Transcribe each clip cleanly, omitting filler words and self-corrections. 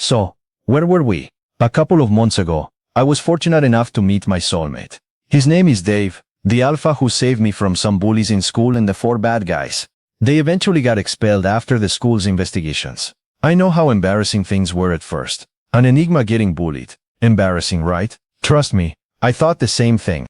So, where were we? A couple of months ago, I was fortunate enough to meet my soulmate. His name is Dave, the alpha who saved me from some bullies in school and the 4 bad guys. They eventually got expelled after the school's investigations. I know how embarrassing things were at first. An Enigma getting bullied. Embarrassing, right? Trust me, I thought the same thing.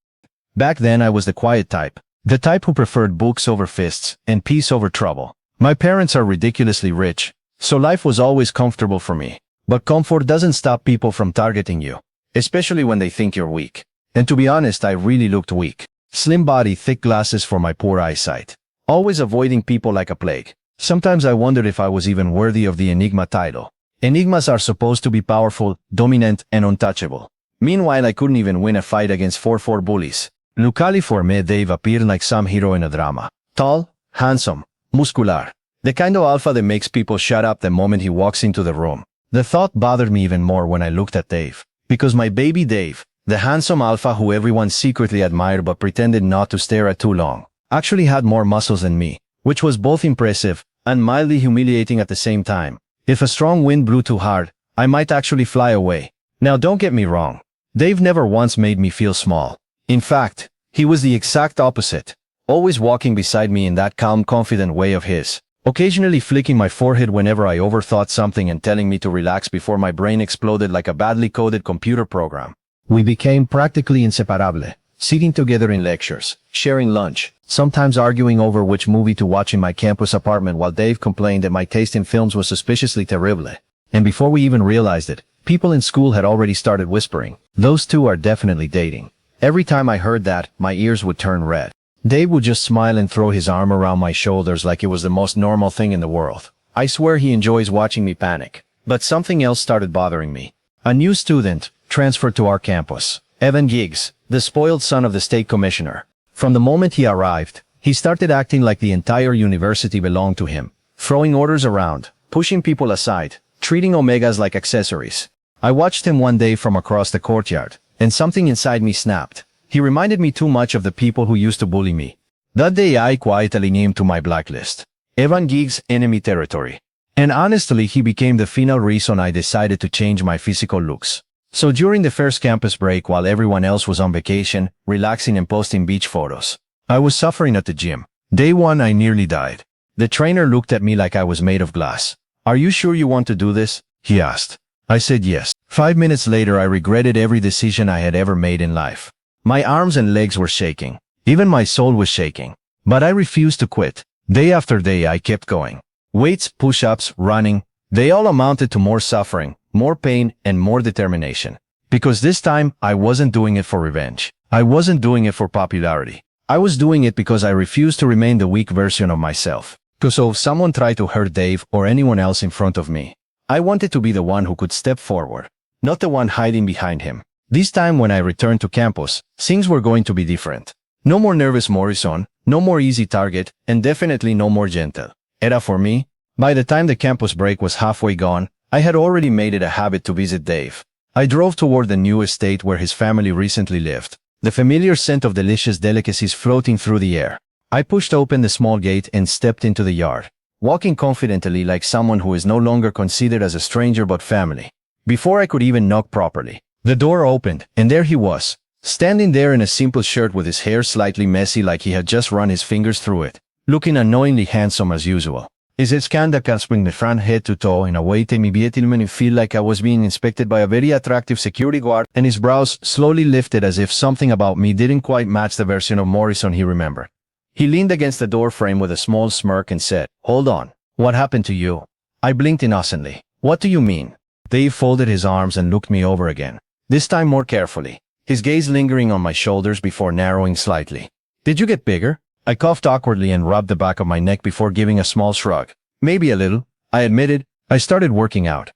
Back then I was the quiet type. The type who preferred books over fists and peace over trouble. My parents are ridiculously rich, so life was always comfortable for me. But comfort doesn't stop people from targeting you, especially when they think you're weak. And to be honest, I really looked weak. Slim body, thick glasses for my poor eyesight. Always avoiding people like a plague. Sometimes I wondered if I was even worthy of the Enigma title. Enigmas are supposed to be powerful, dominant, and untouchable. Meanwhile, I couldn't even win a fight against 4 bullies. Luckily for me, Dave appeared like some hero in a drama. Tall, handsome, muscular. The kind of alpha that makes people shut up the moment he walks into the room. The thought bothered me even more when I looked at Dave. Because my baby Dave, the handsome alpha who everyone secretly admired but pretended not to stare at too long, actually had more muscles than me, which was both impressive and mildly humiliating at the same time. If a strong wind blew too hard, I might actually fly away. Now don't get me wrong. Dave never once made me feel small. In fact, he was the exact opposite, always walking beside me in that calm, confident way of his, occasionally flicking my forehead whenever I overthought something and telling me to relax before my brain exploded like a badly coded computer program. We became practically inseparable, sitting together in lectures, sharing lunch, sometimes arguing over which movie to watch in my campus apartment while Dave complained that my taste in films was suspiciously terrible. And before we even realized it, people in school had already started whispering, "Those two are definitely dating." Every time I heard that, my ears would turn red. Dave would just smile and throw his arm around my shoulders like it was the most normal thing in the world. I swear he enjoys watching me panic. But something else started bothering me. A new student transferred to our campus, Evan Giggs, the spoiled son of the state commissioner. From the moment he arrived, he started acting like the entire university belonged to him, throwing orders around, pushing people aside, treating Omegas like accessories. I watched him one day from across the courtyard, and something inside me snapped. He reminded me too much of the people who used to bully me. That day I quietly named to my blacklist, Evan Giggs, enemy territory. And honestly, he became the final reason I decided to change my physical looks. So during the first campus break while everyone else was on vacation, relaxing and posting beach photos, I was suffering at the gym. Day 1 I nearly died. The trainer looked at me like I was made of glass. "Are you sure you want to do this?" he asked. I said yes. 5 minutes later I regretted every decision I had ever made in life. My arms and legs were shaking. Even my soul was shaking. But I refused to quit. Day after day I kept going. Weights, push-ups, running, they all amounted to more suffering, more pain, and more determination. Because this time, I wasn't doing it for revenge. I wasn't doing it for popularity. I was doing it because I refused to remain the weak version of myself. So if someone tried to hurt Dave or anyone else in front of me, I wanted to be the one who could step forward, not the one hiding behind him. This time when I returned to campus, things were going to be different. No more nervous Morrison, no more easy target, and definitely no more gentle. Era for me. By the time the campus break was halfway gone, I had already made it a habit to visit Dave. I drove toward the new estate where his family recently lived, the familiar scent of delicious delicacies floating through the air. I pushed open the small gate and stepped into the yard, walking confidently like someone who is no longer considered as a stranger but family. Before I could even knock properly, the door opened, and there he was, standing there in a simple shirt with his hair slightly messy like he had just run his fingers through it, looking annoyingly handsome as usual. His kinda clasping the front head to toe in a way that made me feel like I was being inspected by a very attractive security guard, and his brows slowly lifted as if something about me didn't quite match the version of Morrison he remembered. He leaned against the door frame with a small smirk and said, "Hold on. What happened to you?" I blinked innocently. "What do you mean?" Dave folded his arms and looked me over again, this time more carefully, his gaze lingering on my shoulders before narrowing slightly. "Did you get bigger?" I coughed awkwardly and rubbed the back of my neck before giving a small shrug. "Maybe a little," I admitted. I started working out.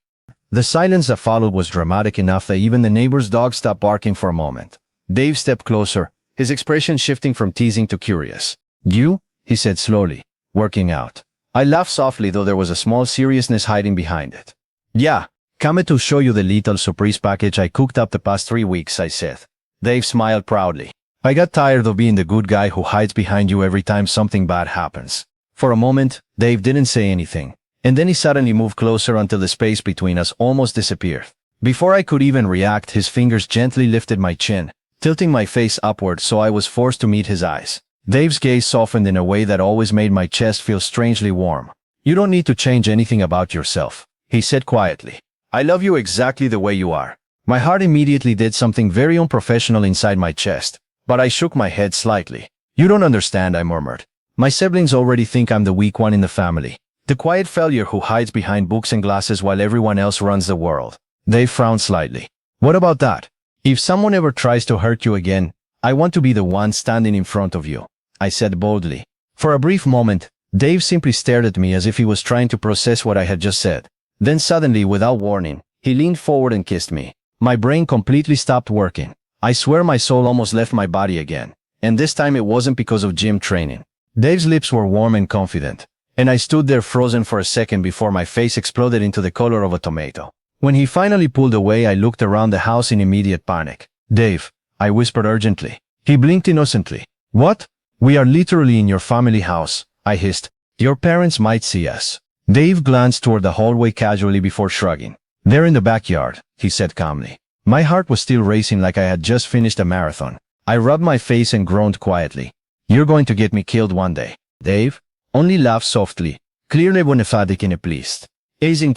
The silence that followed was dramatic enough that even the neighbor's dog stopped barking for a moment. Dave stepped closer, his expression shifting from teasing to curious. "You?" he said slowly. "Working out." I laughed softly, though there was a small seriousness hiding behind it. "Yeah, come to show you the little surprise package I cooked up the past 3 weeks," I said. Dave smiled proudly. "I got tired of being the good guy who hides behind you every time something bad happens." For a moment, Dave didn't say anything. and then he suddenly moved closer until the space between us almost disappeared. Before I could even react, his fingers gently lifted my chin, tilting my face upward so I was forced to meet his eyes. Dave's gaze softened in a way that always made my chest feel strangely warm. "You don't need to change anything about yourself," he said quietly. "I love you exactly the way you are." My heart immediately did something very unprofessional inside my chest, but I shook my head slightly. "You don't understand," I murmured. "My siblings already think I'm the weak one in the family, the quiet failure who hides behind books and glasses while everyone else runs the world." Dave frowned slightly. "What about that? If someone ever tries to hurt you again, I want to be the one standing in front of you," I said boldly. For a brief moment, Dave simply stared at me as if he was trying to process what I had just said. Then suddenly, without warning, he leaned forward and kissed me. My brain completely stopped working. I swear my soul almost left my body again. And this time it wasn't because of gym training. Dave's lips were warm and confident, and I stood there frozen for a second before my face exploded into the color of a tomato. When he finally pulled away, I looked around the house in immediate panic. "Dave," I whispered urgently. He blinked innocently. "What?" "We are literally in your family house," I hissed. "Your parents might see us." Dave glanced toward the hallway casually before shrugging. "They're in the backyard," he said calmly. My heart was still racing like I had just finished a marathon. I rubbed my face and groaned quietly. "You're going to get me killed one day." Dave only laughed softly, clearly bonafide and pleased. "Isn't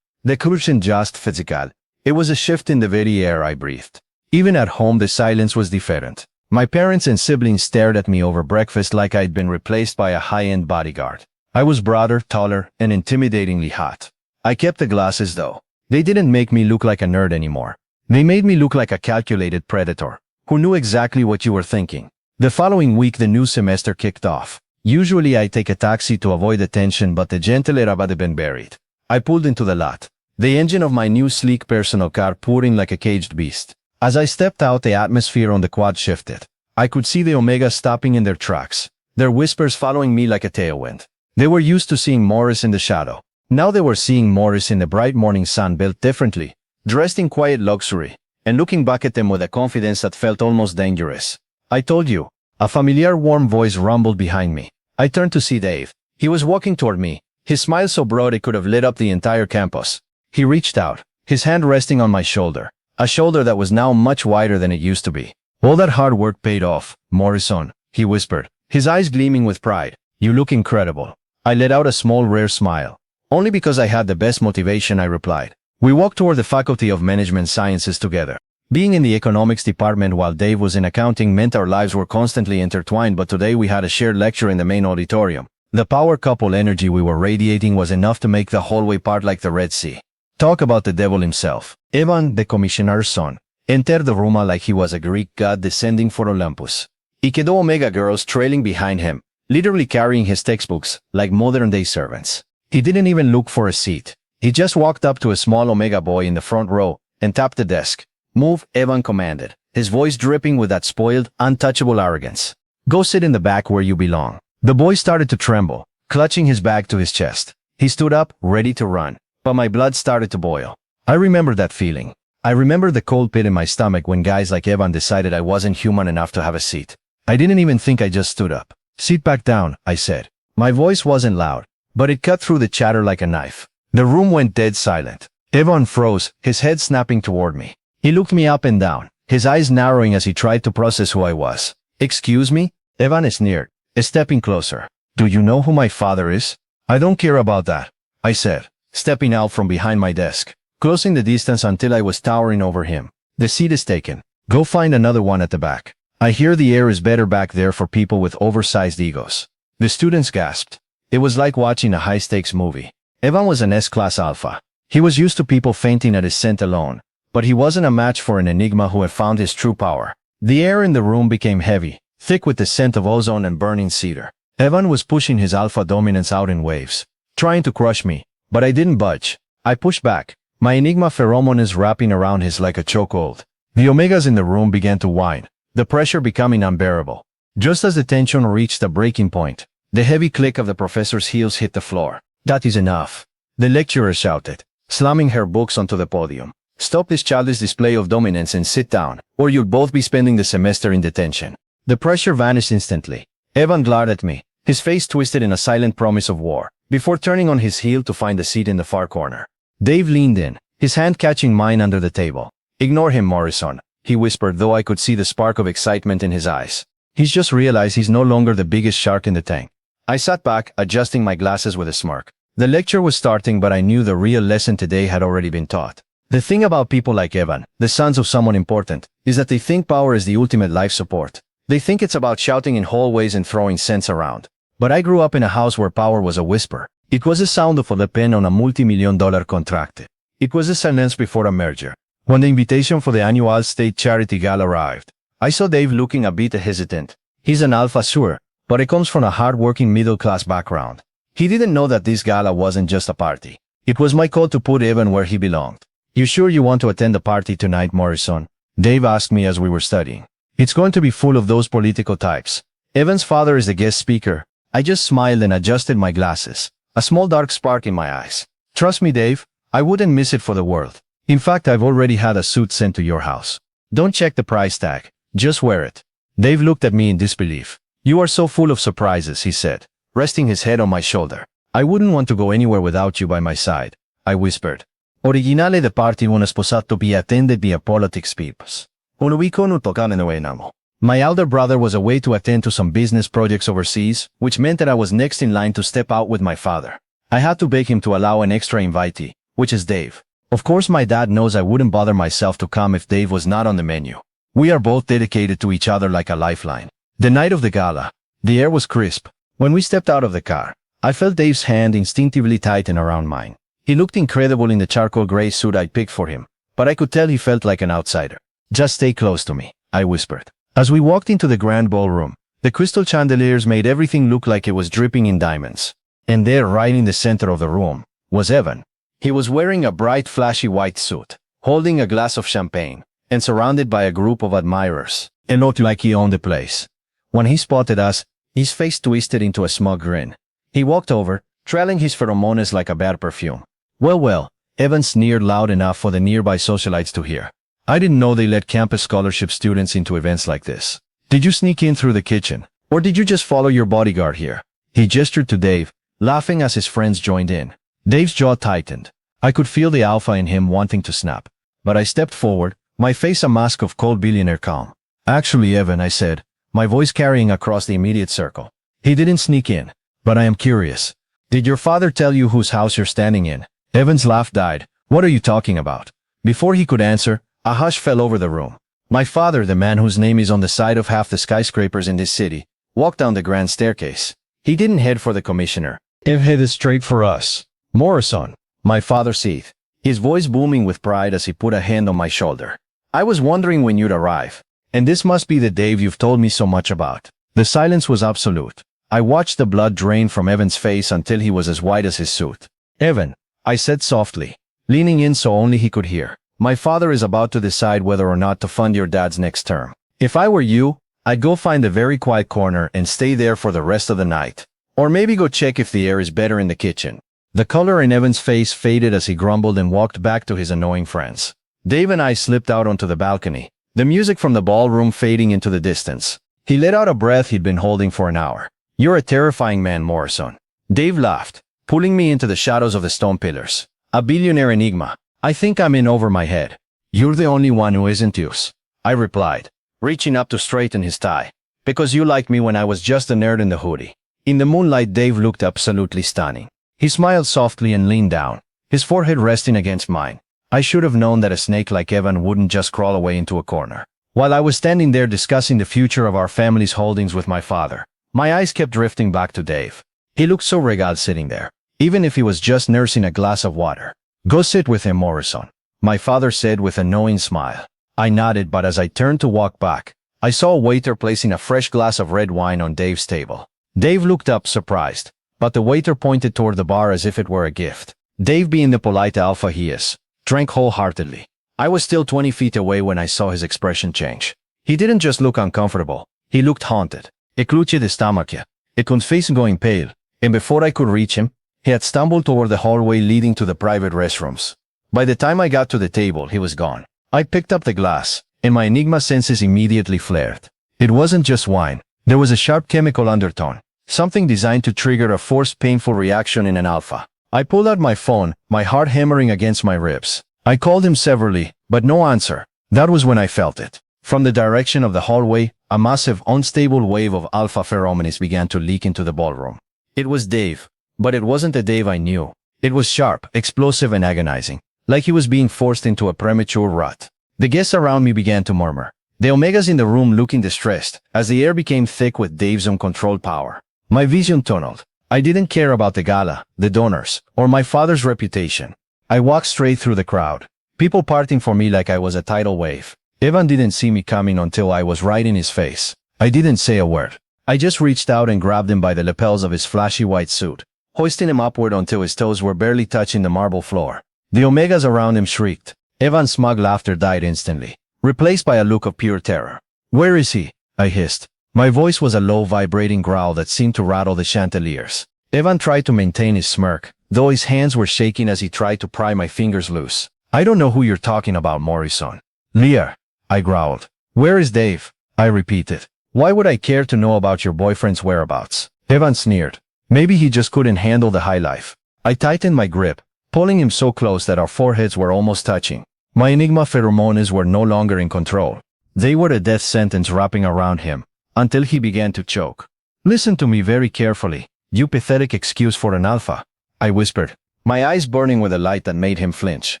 the question just physical?" It was a shift in the very air I breathed. Even at home, the silence was different. My parents and siblings stared at me over breakfast like I'd been replaced by a high-end bodyguard. I was broader, taller, and intimidatingly hot. I kept the glasses though. They didn't make me look like a nerd anymore. They made me look like a calculated predator who knew exactly what you were thinking. The following week, the new semester kicked off. Usually I take a taxi to avoid the tension, but the gentle Arab had been buried. I pulled into the lot. The engine of my new sleek personal car purring like a caged beast. As I stepped out, the atmosphere on the quad shifted. I could see the Omegas stopping in their tracks, their whispers following me like a tailwind. They were used to seeing Morris in the shadow. Now they were seeing Morris in the bright morning sun, built differently, dressed in quiet luxury, and looking back at them with a confidence that felt almost dangerous. "I told you," a familiar warm voice rumbled behind me. I turned to see Dave. He was walking toward me, his smile so broad it could have lit up the entire campus. He reached out, his hand resting on my shoulder, a shoulder that was now much wider than it used to be. "All that hard work paid off, Morrison," he whispered, his eyes gleaming with pride. "You look incredible." I let out a small, rare smile. "Only because I had the best motivation," I replied. We walked toward the Faculty of Management Sciences together. Being in the economics department while Dave was in accounting meant our lives were constantly intertwined, but today we had a shared lecture in the main auditorium. The power couple energy we were radiating was enough to make the hallway part like the Red Sea. Talk about the devil himself. Evan, the commissioner's son, entered the room like he was a Greek god descending for Olympus. BL Omega girls trailing behind him, literally carrying his textbooks like modern-day servants. He didn't even look for a seat. He just walked up to a small Omega boy in the front row and tapped the desk. "Move," Evan commanded, his voice dripping with that spoiled, untouchable arrogance. "Go sit in the back where you belong." The boy started to tremble, clutching his bag to his chest. He stood up, ready to run, but my blood started to boil. I remember that feeling. I remember the cold pit in my stomach when guys like Evan decided I wasn't human enough to have a seat. I didn't even think, I just stood up. "Sit back down," I said. My voice wasn't loud, but it cut through the chatter like a knife. The room went dead silent. Evan froze, his head snapping toward me. He looked me up and down, his eyes narrowing as he tried to process who I was. "Excuse me?" Evan sneered, stepping closer. "Do you know who my father is?" "I don't care about that," I said, stepping out from behind my desk, closing the distance until I was towering over him. "The seat is taken. Go find another one at the back. I hear the air is better back there for people with oversized egos." The students gasped. It was like watching a high-stakes movie. Evan was an S-class alpha. He was used to people fainting at his scent alone, but he wasn't a match for an Enigma who had found his true power. The air in the room became heavy, thick with the scent of ozone and burning cedar. Evan was pushing his alpha dominance out in waves, trying to crush me, but I didn't budge. I pushed back, my Enigma pheromones wrapping around his like a chokehold. The Omegas in the room began to whine, the pressure becoming unbearable. Just as the tension reached a breaking point, the heavy click of the professor's heels hit the floor. "That is enough," the lecturer shouted, slamming her books onto the podium. "Stop this childish display of dominance and sit down, or you'll both be spending the semester in detention." The pressure vanished instantly. Evan glared at me, his face twisted in a silent promise of war, before turning on his heel to find a seat in the far corner. Dave leaned in, his hand catching mine under the table. "Ignore him, Morrison," he whispered, though I could see the spark of excitement in his eyes. "He's just realized he's no longer the biggest shark in the tank." I sat back, adjusting my glasses with a smirk. The lecture was starting, but I knew the real lesson today had already been taught. The thing about people like Evan, the sons of someone important, is that they think power is the ultimate life support. They think it's about shouting in hallways and throwing cents around. But I grew up in a house where power was a whisper. It was the sound of a pen on a multi-million-dollar contract. It was the silence before a merger. When the invitation for the annual state charity gala arrived, I saw Dave looking a bit hesitant. He's an alpha, sure, but he comes from a hard-working middle-class background. He didn't know that this gala wasn't just a party. It was my call to put Evan where he belonged. "You sure you want to attend the party tonight, Morrison?" Dave asked me as we were studying. "It's going to be full of those political types. Evan's father is the guest speaker." I just smiled and adjusted my glasses, a small dark spark in my eyes. "Trust me, Dave, I wouldn't miss it for the world. In fact, I've already had a suit sent to your house. Don't check the price tag, just wear it." Dave looked at me in disbelief. "You are so full of surprises," he said, resting his head on my shoulder. "I wouldn't want to go anywhere without you by my side," I whispered. "Originale the party non è sposato be attended via politics peeps. Unuiko no tocane no enamo." My elder brother was away to attend to some business projects overseas, which meant that I was next in line to step out with my father. I had to beg him to allow an extra invitee, which is Dave. Of course, my dad knows I wouldn't bother myself to come if Dave was not on the menu. We are both dedicated to each other like a lifeline. The night of the gala, the air was crisp. When we stepped out of the car, I felt Dave's hand instinctively tighten around mine. He looked incredible in the charcoal gray suit I'd picked for him, but I could tell he felt like an outsider. "Just stay close to me," I whispered. As we walked into the grand ballroom, the crystal chandeliers made everything look like it was dripping in diamonds. And there, right in the center of the room, was Evan. He was wearing a bright, flashy white suit, holding a glass of champagne, and surrounded by a group of admirers. It looked like he owned the place. When he spotted us, his face twisted into a smug grin. He walked over, trailing his pheromones like a bad perfume. Well, Evan sneered loud enough for the nearby socialites to hear. "I didn't know they let campus scholarship students into events like this. Did you sneak in through the kitchen? Or did you just follow your bodyguard here?" He gestured to Dave, laughing as his friends joined in. Dave's jaw tightened. I could feel the alpha in him wanting to snap. But I stepped forward, my face a mask of cold billionaire calm. "Actually, Evan," I said, my voice carrying across the immediate circle. "He didn't sneak in. But I am curious. Did your father tell you whose house you're standing in?" Evan's laugh died. "What are you talking about?" Before he could answer, a hush fell over the room. My father, the man whose name is on the side of half the skyscrapers in this city, walked down the grand staircase. He didn't head for the commissioner. He headed straight for us. "Morrison," my father said, his voice booming with pride as he put a hand on my shoulder. "I was wondering when you'd arrive. And this must be the Dave you've told me so much about." The silence was absolute. I watched the blood drain from Evan's face until he was as white as his suit. "Evan," I said softly, leaning in so only he could hear. "My father is about to decide whether or not to fund your dad's next term. If I were you, I'd go find a very quiet corner and stay there for the rest of the night. Or maybe go check if the air is better in the kitchen." The color in Evan's face faded as he grumbled and walked back to his annoying friends. Dave and I slipped out onto the balcony, the music from the ballroom fading into the distance. He let out a breath he'd been holding for an hour. "You're a terrifying man, Morrison." Dave laughed, pulling me into the shadows of the stone pillars. "A billionaire enigma. I think I'm in over my head." "You're the only one who isn't use," I replied, reaching up to straighten his tie. "Because you liked me when I was just a nerd in the hoodie." In the moonlight, Dave looked absolutely stunning. He smiled softly and leaned down, his forehead resting against mine. I should have known that a snake like Evan wouldn't just crawl away into a corner. While I was standing there discussing the future of our family's holdings with my father, my eyes kept drifting back to Dave. He looked so regal sitting there, even if he was just nursing a glass of water. "Go sit with him, Morrison," my father said with a knowing smile. I nodded, but as I turned to walk back, I saw a waiter placing a fresh glass of red wine on Dave's table. Dave looked up, surprised, but the waiter pointed toward the bar as if it were a gift. Dave, being the polite alpha he is, drank wholeheartedly. I was still 20 feet away when I saw his expression change. He didn't just look uncomfortable, he looked haunted. Ecluche de stomache, it could face going pale, and before I could reach him, he had stumbled toward the hallway leading to the private restrooms. By the time I got to the table, he was gone. I picked up the glass, and my Enigma senses immediately flared. It wasn't just wine. There was a sharp chemical undertone, something designed to trigger a forced painful reaction in an alpha. I pulled out my phone, my heart hammering against my ribs. I called him severally, but no answer. That was when I felt it. From the direction of the hallway, a massive, unstable wave of alpha pheromones began to leak into the ballroom. It was Dave, but it wasn't the Dave I knew. It was sharp, explosive, and agonizing, like he was being forced into a premature rut. The guests around me began to murmur, the Omegas in the room looking distressed, as the air became thick with Dave's uncontrolled power. My vision tunneled. I didn't care about the gala, the donors, or my father's reputation. I walked straight through the crowd, people parting for me like I was a tidal wave. Evan didn't see me coming until I was right in his face. I didn't say a word. I just reached out and grabbed him by the lapels of his flashy white suit, hoisting him upward until his toes were barely touching the marble floor. The Omegas around him shrieked. Evan's smug laughter died instantly, replaced by a look of pure terror. "Where is he?" I hissed. My voice was a low, vibrating growl that seemed to rattle the chandeliers. Evan tried to maintain his smirk, though his hands were shaking as he tried to pry my fingers loose. "I don't know who you're talking about, Morrison." "Leah," I growled. "Where is Dave?" I repeated. "Why would I care to know about your boyfriend's whereabouts?" Evan sneered. Maybe he just couldn't handle the high life. I tightened my grip, pulling him so close that our foreheads were almost touching. My Enigma pheromones were no longer in control. They were a death sentence wrapping around him, until he began to choke. "Listen to me very carefully, you pathetic excuse for an alpha," I whispered, my eyes burning with a light that made him flinch.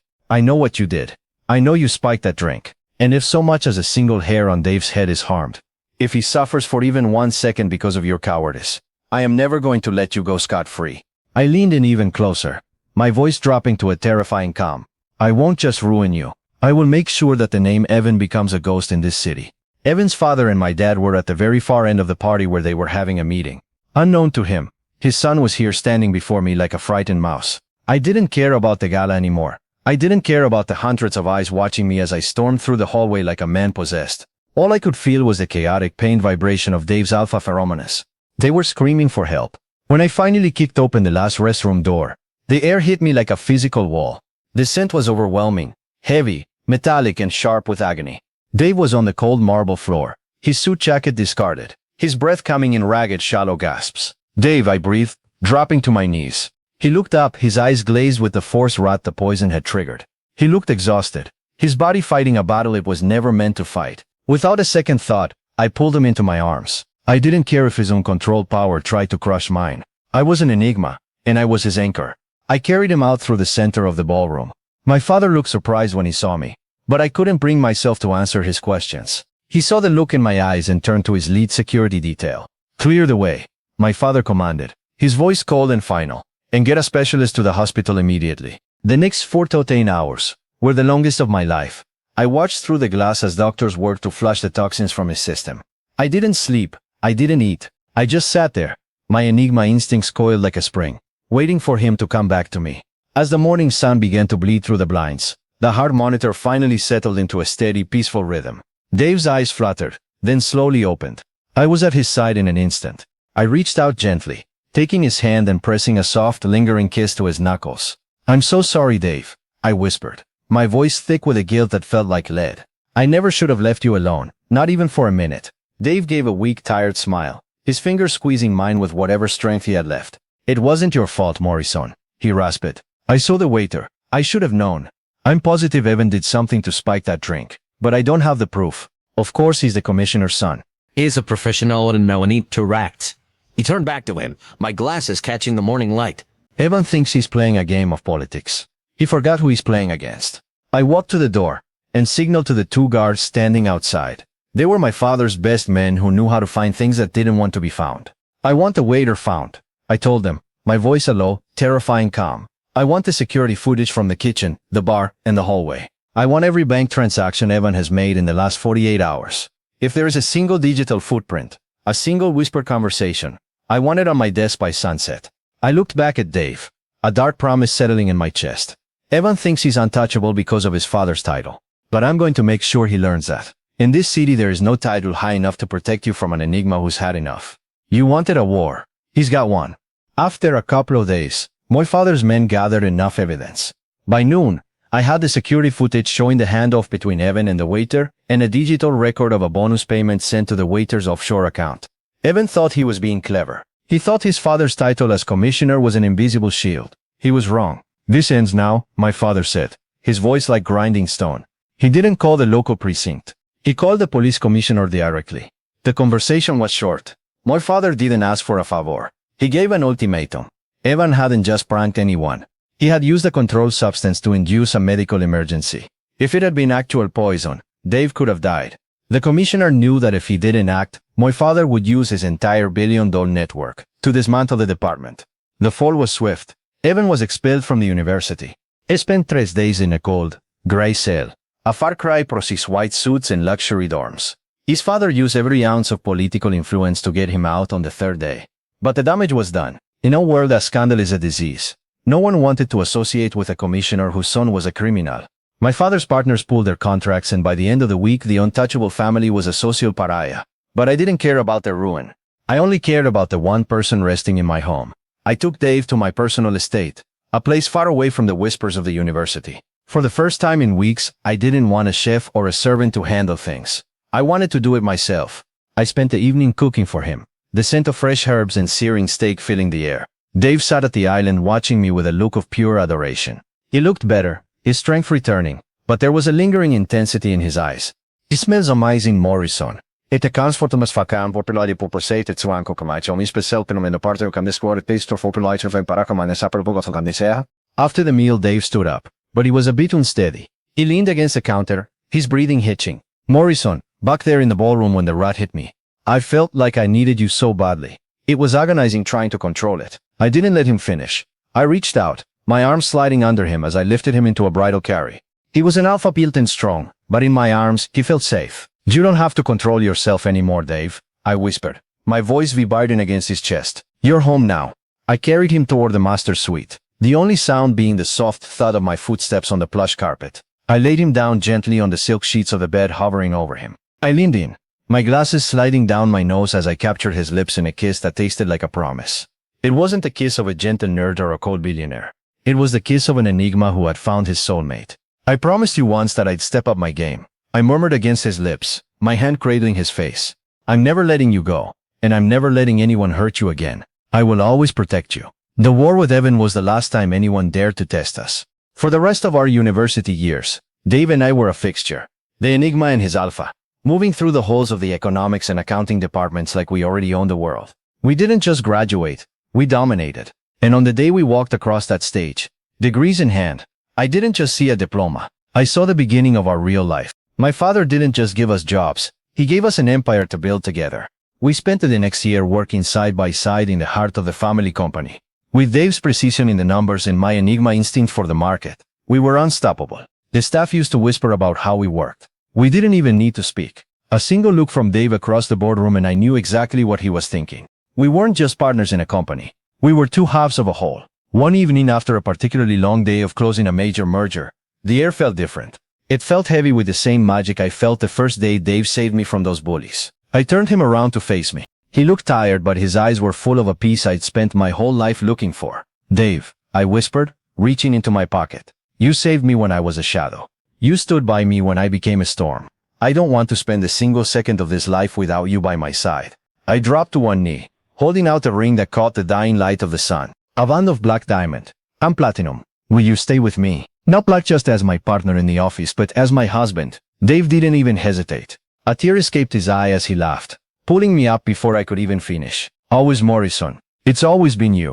"I know what you did. I know you spiked that drink. And if so much as a single hair on Dave's head is harmed, if he suffers for even 1 second because of your cowardice, I am never going to let you go scot-free." I leaned in even closer, my voice dropping to a terrifying calm. "I won't just ruin you. I will make sure that the name Evan becomes a ghost in this city." Evan's father and my dad were at the very far end of the party where they were having a meeting. Unknown to him, his son was here standing before me like a frightened mouse. I didn't care about the gala anymore. I didn't care about the hundreds of eyes watching me as I stormed through the hallway like a man possessed. All I could feel was the chaotic, pained vibration of Dave's alpha pheromones. They were screaming for help. When I finally kicked open the last restroom door, the air hit me like a physical wall. The scent was overwhelming, heavy, metallic, and sharp with agony. Dave was on the cold marble floor, his suit jacket discarded, his breath coming in ragged, shallow gasps. "Dave," I breathed, dropping to my knees. He looked up, his eyes glazed with the force rot the poison had triggered. He looked exhausted, his body fighting a battle it was never meant to fight. Without a second thought, I pulled him into my arms. I didn't care if his uncontrolled power tried to crush mine. I was an Enigma, and I was his anchor. I carried him out through the center of the ballroom. My father looked surprised when he saw me, but I couldn't bring myself to answer his questions. He saw the look in my eyes and turned to his lead security detail. "Clear the way," my father commanded, his voice cold and final. "And get a specialist to the hospital immediately." The next 4 to 10 hours were the longest of my life. I watched through the glass as doctors worked to flush the toxins from his system. I didn't sleep. I didn't eat. I just sat there, my Enigma instincts coiled like a spring, waiting for him to come back to me. As the morning sun began to bleed through the blinds, the heart monitor finally settled into a steady, peaceful rhythm. Dave's eyes fluttered, then slowly opened. I was at his side in an instant. I reached out gently, taking his hand and pressing a soft, lingering kiss to his knuckles. "I'm so sorry, Dave," I whispered, my voice thick with a guilt that felt like lead. "I never should have left you alone, not even for a minute." Dave gave a weak, tired smile, his fingers squeezing mine with whatever strength he had left. "It wasn't your fault, Morrison," he rasped. "I saw the waiter. I should have known. I'm positive Evan did something to spike that drink, but I don't have the proof. Of course he's the commissioner's son." He's a professional and no need to act. He turned back to him, my glasses catching the morning light. "Evan thinks he's playing a game of politics. He forgot who he's playing against." I walked to the door and signaled to the 2 guards standing outside. They were my father's best men who knew how to find things that didn't want to be found. "I want the waiter found," I told them, my voice a low, terrifying calm. "I want the security footage from the kitchen, the bar, and the hallway. I want every bank transaction Evan has made in the last 48 hours. If there is a single digital footprint, a single whispered conversation, I want it on my desk by sunset." I looked back at Dave, a dark promise settling in my chest. Evan thinks he's untouchable because of his father's title, but I'm going to make sure he learns that. In this city there is no title high enough to protect you from an Enigma who's had enough. You wanted a war. He's got one. After a couple of days, my father's men gathered enough evidence. By noon, I had the security footage showing the handoff between Evan and the waiter, and a digital record of a bonus payment sent to the waiter's offshore account. Evan thought he was being clever. He thought his father's title as commissioner was an invisible shield. He was wrong. "This ends now," my father said, his voice like grinding stone. He didn't call the local precinct. He called the police commissioner directly. The conversation was short. My father didn't ask for a favor. He gave an ultimatum. Evan hadn't just pranked anyone. He had used a controlled substance to induce a medical emergency. If it had been actual poison, Dave could have died. The commissioner knew that if he didn't act, my father would use his entire billion-dollar network to dismantle the department. The fall was swift. Evan was expelled from the university. He spent 3 days in a cold, gray cell, a far cry from his white suits and luxury dorms. His father used every ounce of political influence to get him out on the 3rd day. But the damage was done. In a world as scandal is a disease, no one wanted to associate with a commissioner whose son was a criminal. My father's partners pulled their contracts, and by the end of the week the untouchable family was a social pariah. But I didn't care about their ruin. I only cared about the one person resting in my home. I took Dave to my personal estate, a place far away from the whispers of the university. For the first time in weeks, I didn't want a chef or a servant to handle things. I wanted to do it myself. I spent the evening cooking for him, the scent of fresh herbs and searing steak filling the air. Dave sat at the island watching me with a look of pure adoration. He looked better, his strength returning, but there was a lingering intensity in his eyes. "It smells amazing, Morrison." Het kans voor te misvakaan populatie populatie te zwanko kamaitje om speciaal te noemen parte kan discord taste for populatie van parakamane sapperbogat kan disea. After the meal, Dave stood up, but he was a bit unsteady. He leaned against the counter, his breathing hitching. "Morrison, back there in the ballroom when the rat hit me. I felt like I needed you so badly." It was agonizing trying to control it. I didn't let him finish. I reached out, my arms sliding under him as I lifted him into a bridal carry. He was an alpha built and strong, but in my arms, he felt safe. "You don't have to control yourself anymore, Dave," I whispered, my voice vibrating against his chest. "You're home now." I carried him toward the master suite, the only sound being the soft thud of my footsteps on the plush carpet. I laid him down gently on the silk sheets of the bed hovering over him. I leaned in, my glasses sliding down my nose as I captured his lips in a kiss that tasted like a promise. It wasn't the kiss of a gentle nerd or a cold billionaire. It was the kiss of an enigma who had found his soulmate. "I promised you once that I'd step up my game," I murmured against his lips, my hand cradling his face. "I'm never letting you go, and I'm never letting anyone hurt you again. I will always protect you." The war with Evan was the last time anyone dared to test us. For the rest of our university years, Dave and I were a fixture, the Enigma and his alpha, moving through the halls of the economics and accounting departments like we already owned the world. We didn't just graduate, we dominated. And on the day we walked across that stage, degrees in hand, I didn't just see a diploma. I saw the beginning of our real life. My father didn't just give us jobs, he gave us an empire to build together. We spent the next year working side by side in the heart of the family company. With Dave's precision in the numbers and my Enigma instinct for the market, we were unstoppable. The staff used to whisper about how we worked. We didn't even need to speak. A single look from Dave across the boardroom and I knew exactly what he was thinking. We weren't just partners in a company. We were two halves of a whole. One evening after a particularly long day of closing a major merger, the air felt different. It felt heavy with the same magic I felt the first day Dave saved me from those bullies. I turned him around to face me. He looked tired, but his eyes were full of a peace I'd spent my whole life looking for. "Dave," I whispered, reaching into my pocket. "You saved me when I was a shadow. You stood by me when I became a storm. I don't want to spend a single second of this life without you by my side." I dropped to one knee, holding out a ring that caught the dying light of the sun. A band of black diamond. "I'm platinum. Will you stay with me? Not black just as my partner in the office, but as my husband." Dave didn't even hesitate. A tear escaped his eye as he laughed, pulling me up before I could even finish. "Always, Morrison. It's always been you."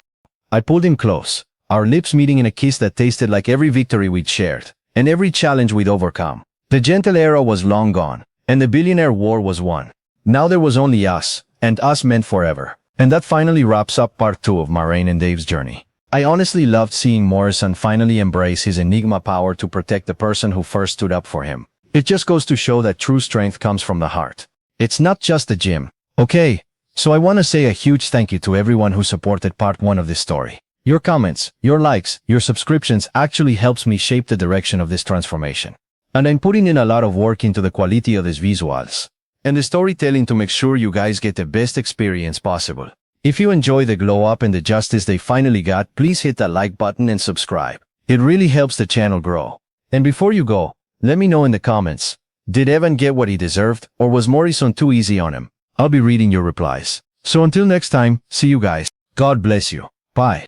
I pulled him close, our lips meeting in a kiss that tasted like every victory we'd shared, and every challenge we'd overcome. The gentle era was long gone, and the billionaire war was won. Now there was only us, and us meant forever. And that finally wraps up part 2 of Marraine and Dave's journey. I honestly loved seeing Morrison finally embrace his Enigma power to protect the person who first stood up for him. It just goes to show that true strength comes from the heart. It's not just the gym. Okay, so I want to say a huge thank you to everyone who supported part 1 of this story. Your comments, your likes, your subscriptions actually helps me shape the direction of this transformation. And I'm putting in a lot of work into the quality of these visuals and the storytelling to make sure you guys get the best experience possible. If you enjoy the glow up and the justice they finally got, please hit that like button and subscribe. It really helps the channel grow. And before you go, let me know in the comments, did Evan get what he deserved, or was Morrison too easy on him? I'll be reading your replies. So until next time, see you guys. God bless you. Bye.